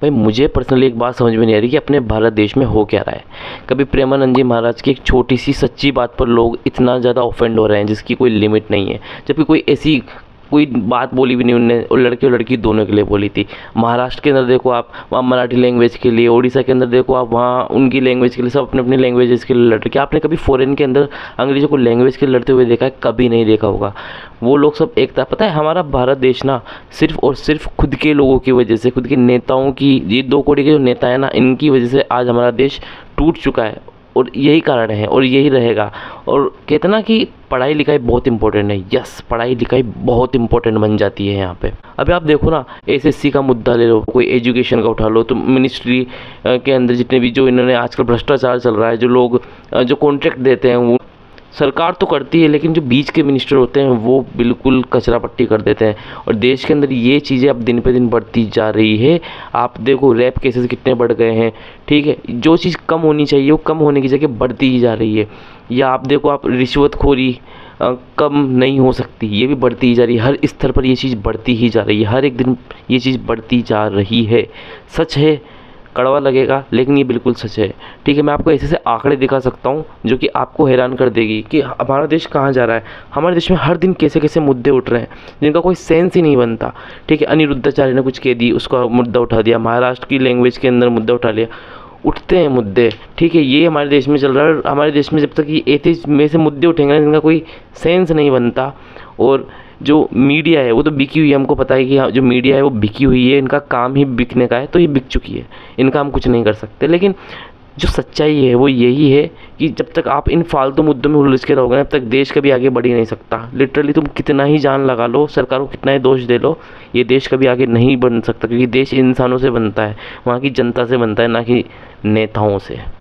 भाई मुझे पर्सनली एक बात समझ में नहीं आ रही कि अपने भारत देश में हो क्या रहा है। कभी प्रेमानंद जी महाराज की एक छोटी सी सच्ची बात पर लोग इतना ज़्यादा ऑफेंड हो रहे हैं जिसकी कोई लिमिट नहीं है, जबकि कोई ऐसी कोई बात बोली भी नहीं उनने, और लड़की दोनों के लिए बोली थी। महाराष्ट्र के अंदर देखो आप, वहाँ मराठी लैंग्वेज के लिए, उड़ीसा के अंदर देखो आप, वहाँ उनकी लैंग्वेज के लिए, सब अपने अपनी लैंग्वेजेस के लिए लड़ रहे। क्या आपने कभी फॉरेन के अंदर अंग्रेजों को लैंग्वेज के लिए लड़ते हुए देखा है? कभी नहीं देखा होगा। वो लोग सब एकता, पता है हमारा भारत देश ना सिर्फ और सिर्फ खुद के लोगों की वजह से, खुद के नेताओं की, ये 2 कौड़ी के जो नेता है ना, इनकी वजह से आज हमारा देश टूट चुका है। और यही कारण है और यही रहेगा। और कहते ना कि पढ़ाई लिखाई बहुत इंपॉर्टेंट है। यस, पढ़ाई लिखाई बहुत इंपॉर्टेंट बन जाती है यहाँ पे। अभी आप देखो ना, एसएससी का मुद्दा ले लो, कोई एजुकेशन का उठा लो, तो मिनिस्ट्री के अंदर जितने भी जो इन्होंने आजकल भ्रष्टाचार चल रहा है, जो लोग जो कॉन्ट्रैक्ट देते हैं वो सरकार तो करती है, लेकिन जो बीच के मिनिस्टर होते हैं वो बिल्कुल कचरा पट्टी कर देते हैं। और देश के अंदर ये चीज़ें अब दिन पे दिन बढ़ती जा रही है। आप देखो रेप केसेस कितने बढ़ गए हैं, ठीक है। जो चीज़ कम होनी चाहिए वो कम होने की जगह बढ़ती ही जा रही है। या आप देखो, आप रिश्वतखोरी कम नहीं हो सकती, ये भी बढ़ती ही जा रही है। हर स्तर पर ये चीज़ बढ़ती ही जा रही है, हर एक दिन ये चीज़ बढ़ती जा रही है। सच है, कड़वा लगेगा, लेकिन ये बिल्कुल सच है, ठीक है। मैं आपको ऐसे आंकड़े दिखा सकता हूँ जो कि आपको हैरान कर देगी कि हमारा देश कहाँ जा रहा है। हमारे देश में हर दिन कैसे कैसे मुद्दे उठ रहे हैं जिनका कोई सेंस ही नहीं बनता, ठीक है। अनिरुद्धाचार्य ने कुछ कह दी, उसका मुद्दा उठा दिया, महाराष्ट्र की लैंग्वेज के अंदर मुद्दा उठा लिया। उठते हैं मुद्दे, ठीक है, ये हमारे देश में चल रहा है। और हमारे देश में जब तक ये एथिक्स में से मुद्दे उठेंगे जिनका कोई सेंस नहीं बनता, और जो मीडिया है वो तो बिकी हुई है, हमको पता है कि हाँ जो मीडिया है वो बिकी हुई है, इनका काम ही बिकने का है, तो ये बिक चुकी है, इनका हम कुछ नहीं कर सकते। लेकिन जो सच्चाई है वो यही है कि जब तक आप इन फालतू मुद्दों में उलझ के रहोगे ना, तब तक देश कभी आगे बढ़ ही नहीं सकता। लिटरली तुम कितना ही जान लगा लो, सरकार को कितना ही दोष दे लो, ये देश कभी आगे नहीं बढ़ सकता, क्योंकि देश इंसानों से बनता है, वहाँ की जनता से बनता है, ना कि नेताओं से।